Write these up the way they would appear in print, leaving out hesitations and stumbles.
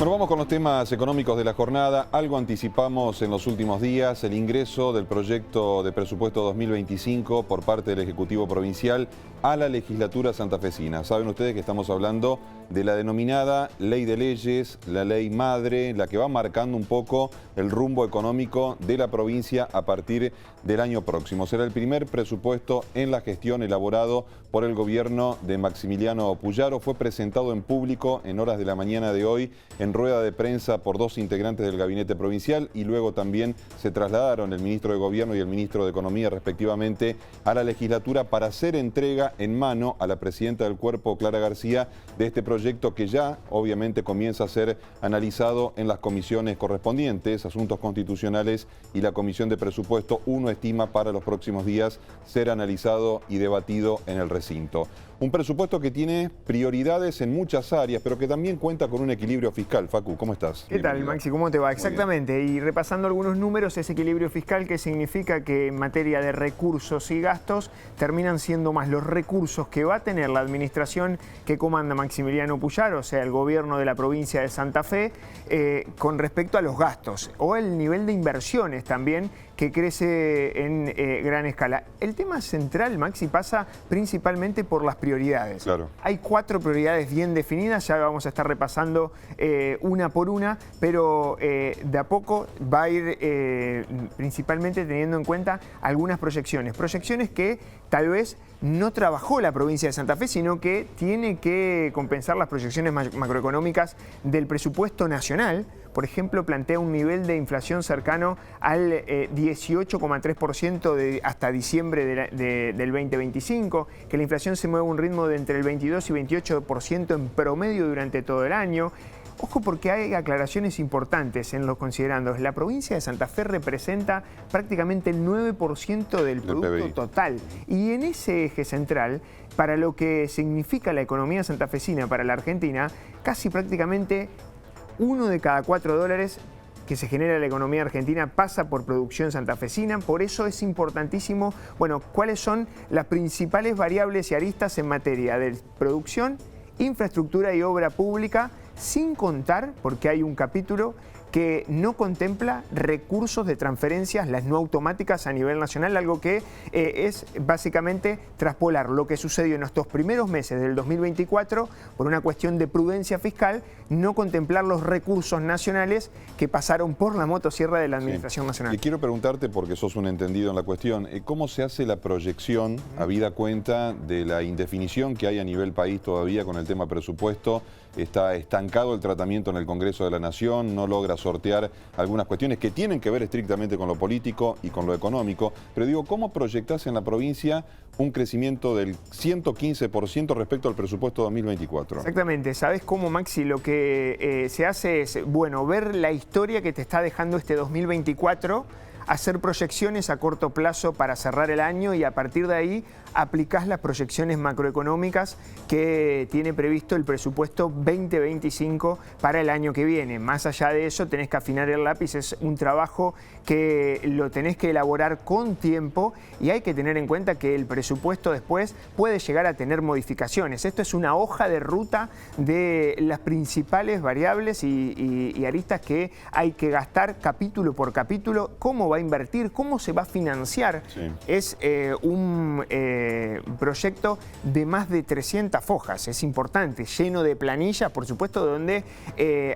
Bueno, vamos con los temas económicos de la jornada. Algo anticipamos en los últimos días, el ingreso del proyecto de presupuesto 2025 por parte del Ejecutivo Provincial a la legislatura santafesina. Saben ustedes que estamos hablando de la denominada Ley de Leyes, la ley madre, la que va marcando un poco el rumbo económico de la provincia a partir del año próximo. Será el primer presupuesto en la gestión elaborado por el gobierno de Maximiliano Puyaro. Fue presentado en público en horas de la mañana de hoy en rueda de prensa por dos integrantes del gabinete provincial y luego también se trasladaron el ministro de Gobierno y el ministro de Economía respectivamente a la legislatura para hacer entrega en mano a la presidenta del cuerpo, Clara García, de este proyecto que ya obviamente comienza a ser analizado en las comisiones correspondientes, Asuntos Constitucionales y la Comisión de Presupuesto. Uno estima para los próximos días ser analizado y debatido en el recinto. Un presupuesto que tiene prioridades en muchas áreas, pero que también cuenta con un equilibrio fiscal. Facu, ¿cómo estás? ¿Qué tal, Maxi? ¿Cómo te va? Exactamente. Y repasando algunos números, ese equilibrio fiscal que significa que en materia de recursos y gastos terminan siendo más los recursos que va a tener la administración que comanda Maximiliano Puyaro, o sea, el gobierno de la provincia de Santa Fe, con respecto a los gastos o el nivel de inversiones también que crece en gran escala. El tema central, Maxi, pasa principalmente por las prioridades. Claro. Hay 4 prioridades bien definidas, ya vamos a estar repasando una por una, pero de a poco va a ir principalmente teniendo en cuenta algunas proyecciones. Proyecciones que tal vez no trabajó la provincia de Santa Fe, sino que tiene que compensar las proyecciones macroeconómicas del presupuesto nacional. Por ejemplo, plantea un nivel de inflación cercano al 18,3% hasta diciembre del 2025, que la inflación se mueve a un ritmo de entre el 22 y 28% en promedio durante todo el año. Ojo, porque hay aclaraciones importantes en los considerandos. La provincia de Santa Fe representa prácticamente el 9% del producto total. Y en ese eje central, para lo que significa la economía santafesina para la Argentina, casi prácticamente 1 de cada 4 dólares que se genera en la economía argentina pasa por producción santafesina. Por eso es importantísimo, bueno, cuáles son las principales variables y aristas en materia de producción, infraestructura y obra pública, sin contar, porque hay un capítulo que no contempla recursos de transferencias, las no automáticas a nivel nacional, algo que es básicamente traspolar lo que sucedió en estos primeros meses del 2024 por una cuestión de prudencia fiscal, no contemplar los recursos nacionales que pasaron por la motosierra de la Administración Nacional. Y quiero preguntarte, porque sos un entendido en la cuestión, ¿cómo se hace la proyección, habida cuenta de la indefinición que hay a nivel país todavía con el tema presupuesto? Está estancado el tratamiento en el Congreso de la Nación, no logra sortear algunas cuestiones que tienen que ver estrictamente con lo político y con lo económico. Pero digo, ¿cómo proyectás en la provincia un crecimiento del 115% respecto al presupuesto 2024? Exactamente. ¿Sabés cómo, Maxi? Lo que se hace es, bueno, ver la historia que te está dejando este 2024, hacer proyecciones a corto plazo para cerrar el año y a partir de ahí aplicás las proyecciones macroeconómicas que tiene previsto el presupuesto 2025 para el año que viene. Más allá de eso tenés que afinar el lápiz, es un trabajo que lo tenés que elaborar con tiempo y hay que tener en cuenta que el presupuesto después puede llegar a tener modificaciones. Esto es una hoja de ruta de las principales variables y aristas que hay que gastar capítulo por capítulo, cómo va a invertir, cómo se va a financiar. Sí. Es un proyecto de más de 300 hojas, es importante, lleno de planillas, por supuesto, donde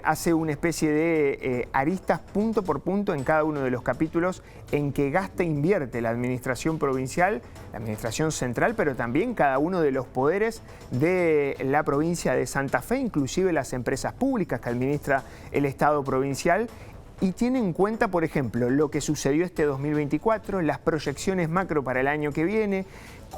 hace una especie de aristas punto por punto en cada uno de los capítulos en que gasta e invierte la administración provincial, la administración central, pero también cada uno de los poderes de la provincia de Santa Fe, inclusive las empresas públicas que administra el Estado provincial. Y tiene en cuenta, por ejemplo, lo que sucedió este 2024, las proyecciones macro para el año que viene,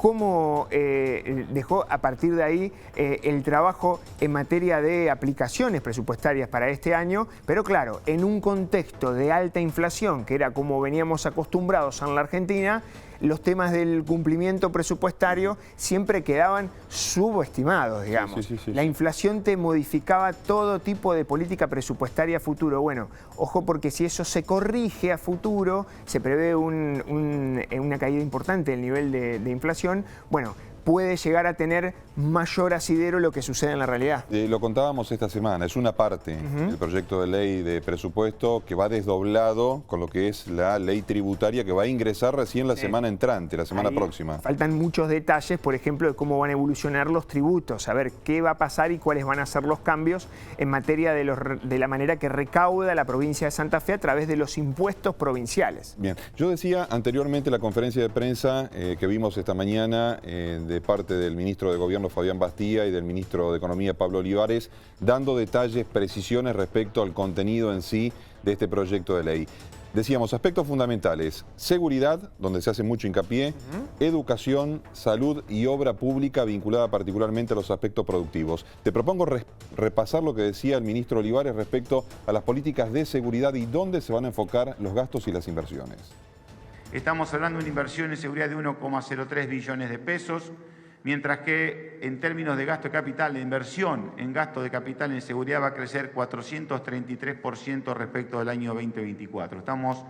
cómo dejó a partir de ahí el trabajo en materia de aplicaciones presupuestarias para este año, pero claro, en un contexto de alta inflación, que era como veníamos acostumbrados en la Argentina, los temas del cumplimiento presupuestario siempre quedaban subestimados, digamos. Sí. La inflación te modificaba todo tipo de política presupuestaria a futuro. Bueno, ojo, porque si eso se corrige a futuro, se prevé una caída importante del nivel de inflación, bueno, puede llegar a tener mayor asidero lo que sucede en la realidad. Lo contábamos esta semana, es una parte del proyecto de ley de presupuesto que va desdoblado con lo que es la ley tributaria que va a ingresar recién la semana entrante, la semana próxima. Faltan muchos detalles, por ejemplo, de cómo van a evolucionar los tributos, a ver qué va a pasar y cuáles van a ser los cambios en materia de la manera que recauda la provincia de Santa Fe a través de los impuestos provinciales. Bien, yo decía anteriormente en la conferencia de prensa que vimos esta mañana de parte del ministro de Gobierno Fabián Bastía y del ministro de Economía Pablo Olivares, dando detalles, precisiones respecto al contenido en sí de este proyecto de ley. Decíamos, aspectos fundamentales: seguridad, donde se hace mucho hincapié, educación, salud y obra pública vinculada particularmente a los aspectos productivos. Te propongo repasar lo que decía el ministro Olivares respecto a las políticas de seguridad y dónde se van a enfocar los gastos y las inversiones. Estamos hablando de una inversión en seguridad de 1,03 billones de pesos, mientras que en términos de gasto de capital, de inversión en gasto de capital en seguridad va a crecer 433% respecto del año 2024. Estamos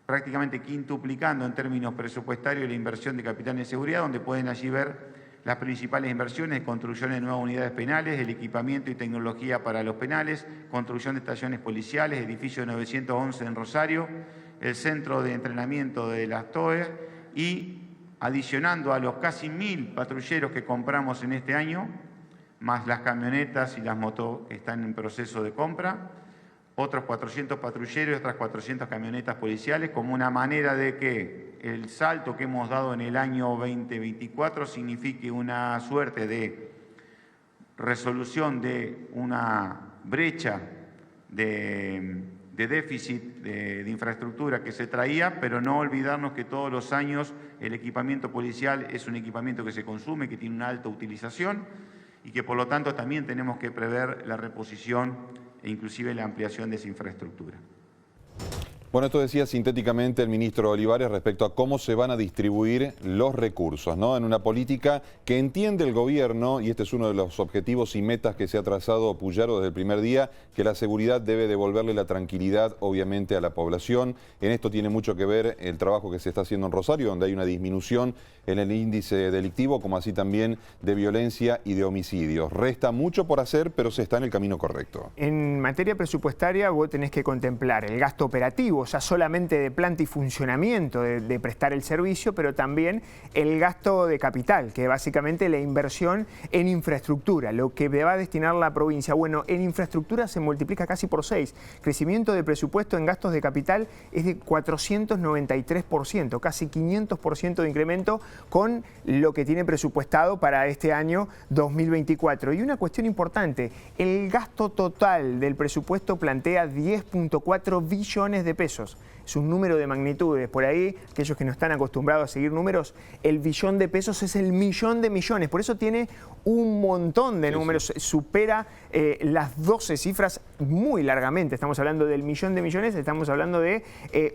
prácticamente quintuplicando en términos presupuestarios la inversión de capital en seguridad, donde pueden allí ver las principales inversiones: construcción de nuevas unidades penales, el equipamiento y tecnología para los penales, construcción de estaciones policiales, edificio 911 en Rosario, el centro de entrenamiento de las TOE y adicionando a los casi 1000 patrulleros que compramos en este año, más las camionetas y las motos que están en proceso de compra, otros 400 patrulleros y otras 400 camionetas policiales, como una manera de que el salto que hemos dado en el año 2024 signifique una suerte de resolución de una brecha de déficit de infraestructura que se traía, pero no olvidarnos que todos los años el equipamiento policial es un equipamiento que se consume, que tiene una alta utilización y que por lo tanto también tenemos que prever la reposición e inclusive la ampliación de esa infraestructura. Bueno, esto decía sintéticamente el ministro Olivares respecto a cómo se van a distribuir los recursos, ¿no? En una política que entiende el gobierno, y este es uno de los objetivos y metas que se ha trazado Puyaro desde el primer día, que la seguridad debe devolverle la tranquilidad, obviamente, a la población. En esto tiene mucho que ver el trabajo que se está haciendo en Rosario, donde hay una disminución en el índice delictivo, como así también de violencia y de homicidios. Resta mucho por hacer, pero se está en el camino correcto. En materia presupuestaria vos tenés que contemplar el gasto operativo, o sea, solamente de planta y funcionamiento de prestar el servicio, pero también el gasto de capital, que es básicamente la inversión en infraestructura, lo que va a destinar la provincia. Bueno, en infraestructura se multiplica casi por 6. Crecimiento de presupuesto en gastos de capital es de 493%, casi 500% de incremento con lo que tiene presupuestado para este año 2024. Y una cuestión importante, el gasto total del presupuesto plantea 10,4 billones de pesos. Es un número de magnitudes. Por ahí, aquellos que no están acostumbrados a seguir números, el billón de pesos es el millón de millones. Por eso tiene un montón de números. Supera las 12 cifras muy largamente. Estamos hablando del millón de millones, estamos hablando de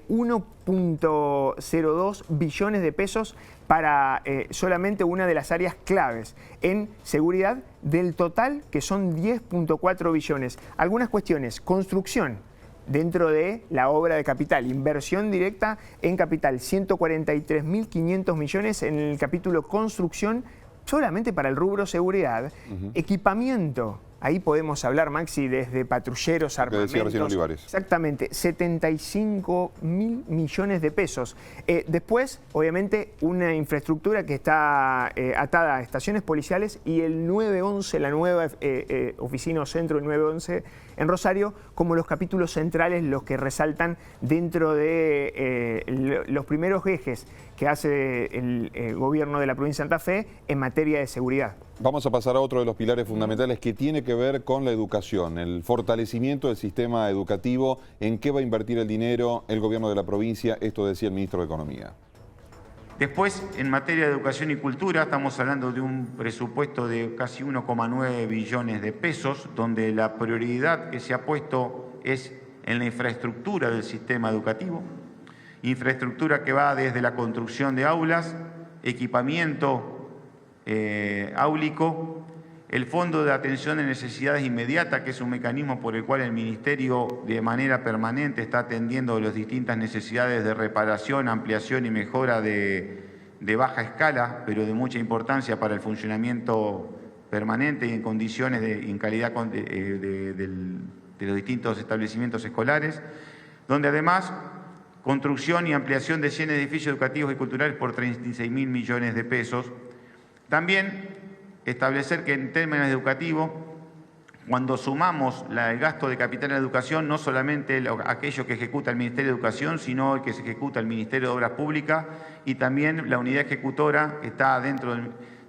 1,02 billones de pesos para solamente una de las áreas claves en seguridad del total, que son 10,4 billones. Algunas cuestiones: construcción dentro de la obra de capital, inversión directa en capital, 143.500 millones en el capítulo construcción, solamente para el rubro seguridad. Equipamiento, ahí podemos hablar, Maxi, desde patrulleros, armamentos. Decía recién Olivares. Exactamente, 75.000 millones de pesos. Después, obviamente, una infraestructura que está atada a estaciones policiales y el 911, la nueva oficina o centro del 911 en Rosario, como los capítulos centrales, los que resaltan dentro de los primeros ejes que hace el gobierno de la provincia de Santa Fe en materia de seguridad. Vamos a pasar a otro de los pilares fundamentales que tiene que ver con la educación, el fortalecimiento del sistema educativo. ¿En qué va a invertir el dinero el gobierno de la provincia? Esto decía el ministro de Economía. Después, en materia de educación y cultura, estamos hablando de un presupuesto de casi 1,9 billones de pesos, donde la prioridad que se ha puesto es en la infraestructura del sistema educativo. Infraestructura que va desde la construcción de aulas, equipamiento áulico, el Fondo de Atención de Necesidades Inmediatas, que es un mecanismo por el cual el Ministerio de manera permanente está atendiendo las distintas necesidades de reparación, ampliación y mejora de de baja escala, pero de mucha importancia para el funcionamiento permanente y en condiciones y en calidad de los distintos establecimientos escolares, donde además construcción y ampliación de 100 edificios educativos y culturales por 36.000 millones de pesos. También establecer que en términos educativos, cuando sumamos el gasto de capital en educación, no solamente aquello que ejecuta el Ministerio de Educación, sino el que se ejecuta el Ministerio de Obras Públicas y también la unidad ejecutora que está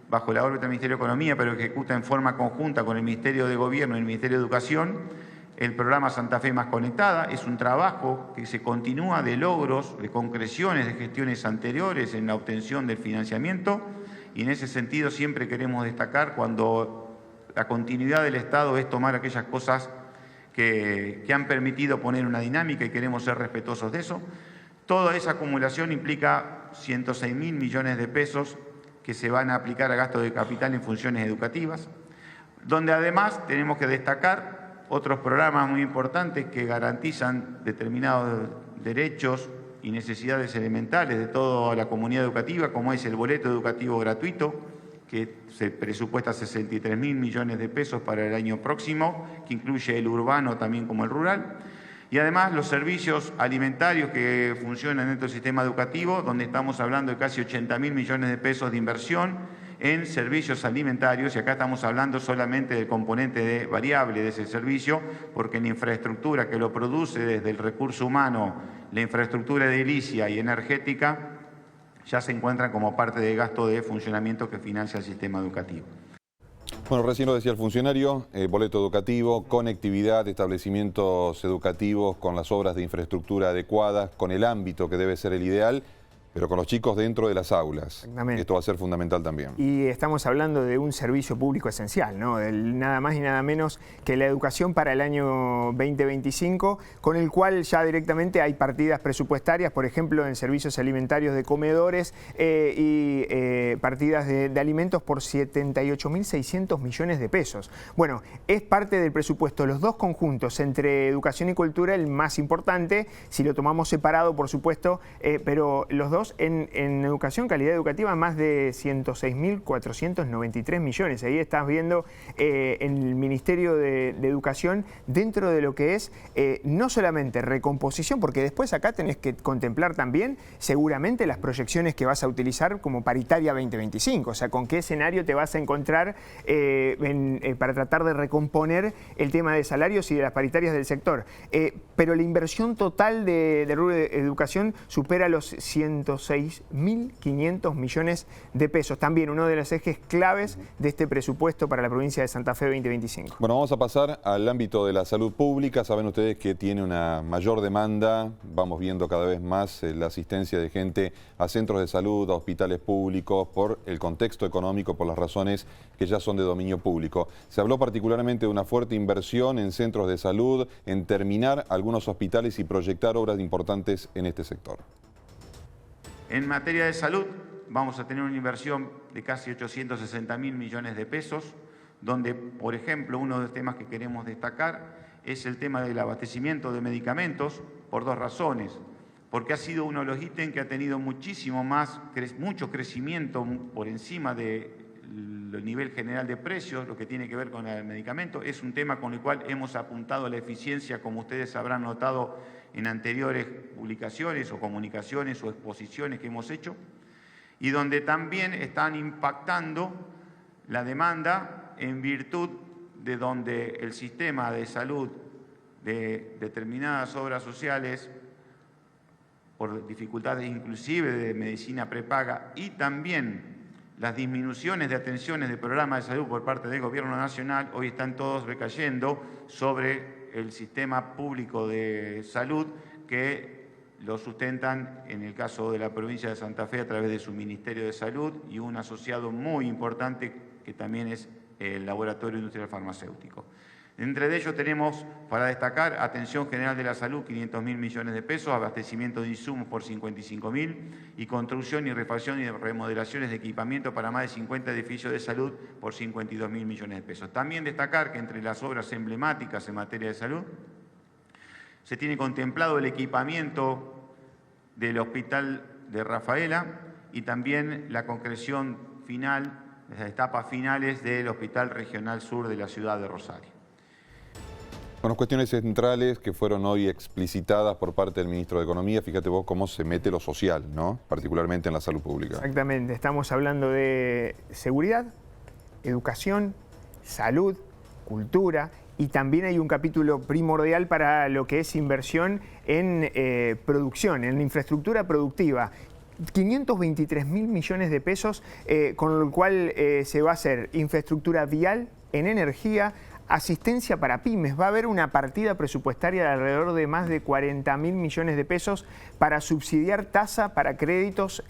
bajo la órbita del Ministerio de Economía, pero ejecuta en forma conjunta con el Ministerio de Gobierno y el Ministerio de Educación, el programa Santa Fe Más Conectada. Es un trabajo que se continúa de logros, de concreciones de gestiones anteriores en la obtención del financiamiento, y en ese sentido siempre queremos destacar cuando la continuidad del Estado es tomar aquellas cosas que han permitido poner una dinámica y queremos ser respetuosos de eso. Toda esa acumulación implica 106.000 millones de pesos que se van a aplicar a gasto de capital en funciones educativas, donde además tenemos que destacar otros programas muy importantes que garantizan determinados derechos y necesidades elementales de toda la comunidad educativa, como es el boleto educativo gratuito, que se presupuesta 63.000 millones de pesos para el año próximo, que incluye el urbano también como el rural, y además los servicios alimentarios que funcionan dentro del sistema educativo, donde estamos hablando de casi 80.000 millones de pesos de inversión en servicios alimentarios, y acá estamos hablando solamente del componente variable de ese servicio, porque en infraestructura que lo produce desde el recurso humano, la infraestructura edilicia y energética, ya se encuentran como parte del gasto de funcionamiento que financia el sistema educativo. Bueno, recién lo decía el funcionario, boleto educativo, conectividad, establecimientos educativos con las obras de infraestructura adecuadas, con el ámbito que debe ser el ideal, pero con los chicos dentro de las aulas. Esto va a ser fundamental también. Y estamos hablando de un servicio público esencial, ¿no? Nada más y nada menos que la educación para el año 2025, con el cual ya directamente hay partidas presupuestarias, por ejemplo, en servicios alimentarios de comedores y partidas de alimentos por 78.600 millones de pesos. Bueno, es parte del presupuesto, los dos conjuntos, entre educación y cultura, el más importante, si lo tomamos separado, por supuesto, pero los dos en educación, calidad educativa, más de 106.493 millones. Ahí estás viendo en el Ministerio de Educación, dentro de lo que es no solamente recomposición, porque después acá tenés que contemplar también seguramente las proyecciones que vas a utilizar como paritaria 2025, o sea, con qué escenario te vas a encontrar para tratar de recomponer el tema de salarios y de las paritarias del sector. Pero la inversión total de educación supera los 106.500 millones de pesos. También uno de los ejes claves de este presupuesto para la provincia de Santa Fe 2025. Bueno, vamos a pasar al ámbito de la salud pública. Saben ustedes que tiene una mayor demanda. Vamos viendo cada vez más la asistencia de gente a centros de salud, a hospitales públicos, por el contexto económico, por las razones que ya son de dominio público. Se habló particularmente de una fuerte inversión en centros de salud, en terminar algunos hospitales y proyectar obras importantes en este sector. En materia de salud, vamos a tener una inversión de casi 860.000 millones de pesos, donde, por ejemplo, uno de los temas que queremos destacar es el tema del abastecimiento de medicamentos, por dos razones. Porque ha sido uno de los ítems que ha tenido mucho crecimiento por encima del nivel general de precios, lo que tiene que ver con el medicamento. Es un tema con el cual hemos apuntado a la eficiencia, como ustedes habrán notado en anteriores publicaciones o comunicaciones o exposiciones que hemos hecho, y donde también están impactando la demanda en virtud de donde el sistema de salud de determinadas obras sociales, por dificultades inclusive de medicina prepaga, y también las disminuciones de atenciones de programas de salud por parte del Gobierno Nacional, hoy están todos recayendo sobre el sistema público de salud que lo sustentan, en el caso de la provincia de Santa Fe, a través de su Ministerio de Salud y un asociado muy importante que también es el Laboratorio Industrial Farmacéutico. Entre ellos tenemos, para destacar, Atención General de la Salud, 500.000 millones de pesos, abastecimiento de insumos por 55.000 y construcción y refacción y remodelaciones de equipamiento para más de 50 edificios de salud por 52.000 millones de pesos. También destacar que entre las obras emblemáticas en materia de salud se tiene contemplado el equipamiento del Hospital de Rafaela, y también la concreción final, las etapas finales del Hospital Regional Sur de la ciudad de Rosario. Bueno, cuestiones centrales que fueron hoy explicitadas por parte del ministro de Economía. Fíjate vos cómo se mete lo social, ¿no? Particularmente en la salud pública. Exactamente, estamos hablando de seguridad, educación, salud, cultura, y también hay un capítulo primordial para lo que es inversión en producción, en infraestructura productiva. 523.000 millones de pesos, con lo cual se va a hacer infraestructura vial, en energía, asistencia para pymes. Va a haber una partida presupuestaria de alrededor de más de 40.000 millones de pesos para subsidiar tasa para créditos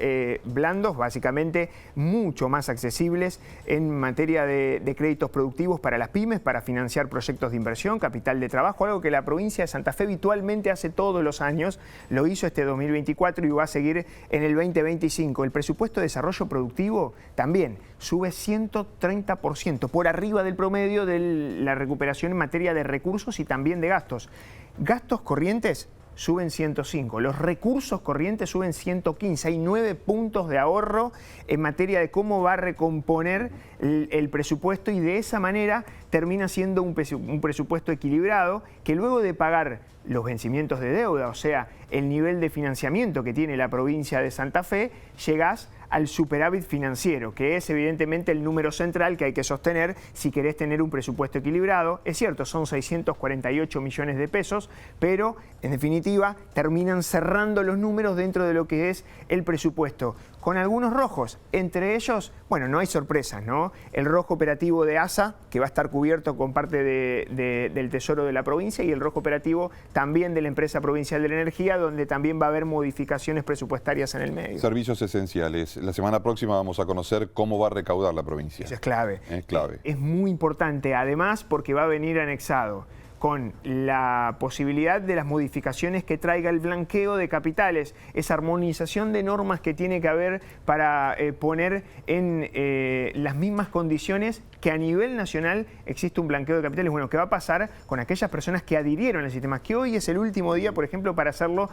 blandos, básicamente mucho más accesibles en materia de créditos productivos para las pymes, para financiar proyectos de inversión, capital de trabajo, algo que la provincia de Santa Fe habitualmente hace todos los años. Lo hizo este 2024 y va a seguir en el 2025. El presupuesto de desarrollo productivo también sube 130%, por arriba del promedio de la recuperación en materia de recursos y también de gastos. Gastos corrientes suben 105, los recursos corrientes suben 115, hay 9 puntos de ahorro en materia de cómo va a recomponer el presupuesto, y de esa manera termina siendo un presupuesto equilibrado que luego de pagar los vencimientos de deuda, o sea, el nivel de financiamiento que tiene la provincia de Santa Fe, llegás al superávit financiero, que es evidentemente el número central que hay que sostener si querés tener un presupuesto equilibrado. Es cierto, son 648 millones de pesos, pero en definitiva terminan cerrando los números dentro de lo que es el presupuesto, con algunos rojos. Entre ellos, bueno, no hay sorpresas, ¿no? El rojo operativo de ASA, que va a estar cubierto con parte del Tesoro de la provincia, y el rojo operativo también de la Empresa Provincial de la Energía, donde también va a haber modificaciones presupuestarias en el medio. Servicios esenciales. La semana próxima vamos a conocer cómo va a recaudar la provincia. Eso es clave. Es clave. Es muy importante, además, porque va a venir anexado con la posibilidad de las modificaciones que traiga el blanqueo de capitales, esa armonización de normas que tiene que haber para poner en las mismas condiciones que a nivel nacional existe un blanqueo de capitales. Bueno, ¿qué va a pasar con aquellas personas que adhirieron al sistema? Que hoy es el último día, por ejemplo, para hacerlo,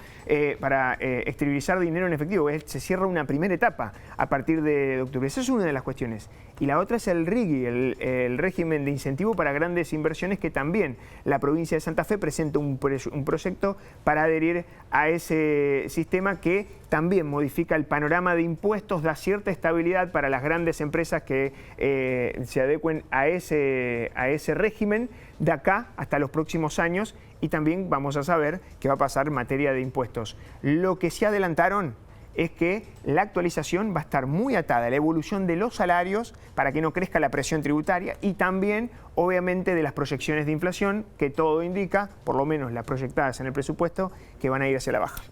para exteriorizar dinero en efectivo. Se cierra una primera etapa a partir de octubre. Esa es una de las cuestiones. Y la otra es el RIGI, el régimen de incentivo para grandes inversiones, que también la provincia de Santa Fe presenta un proyecto para adherir a ese sistema, que también modifica el panorama de impuestos, da cierta estabilidad para las grandes empresas que se adecuen a ese régimen de acá hasta los próximos años, y también vamos a saber qué va a pasar en materia de impuestos. Lo que sí adelantaron es que la actualización va a estar muy atada a la evolución de los salarios para que no crezca la presión tributaria, y también, obviamente, de las proyecciones de inflación, que todo indica, por lo menos las proyectadas en el presupuesto, que van a ir hacia la baja.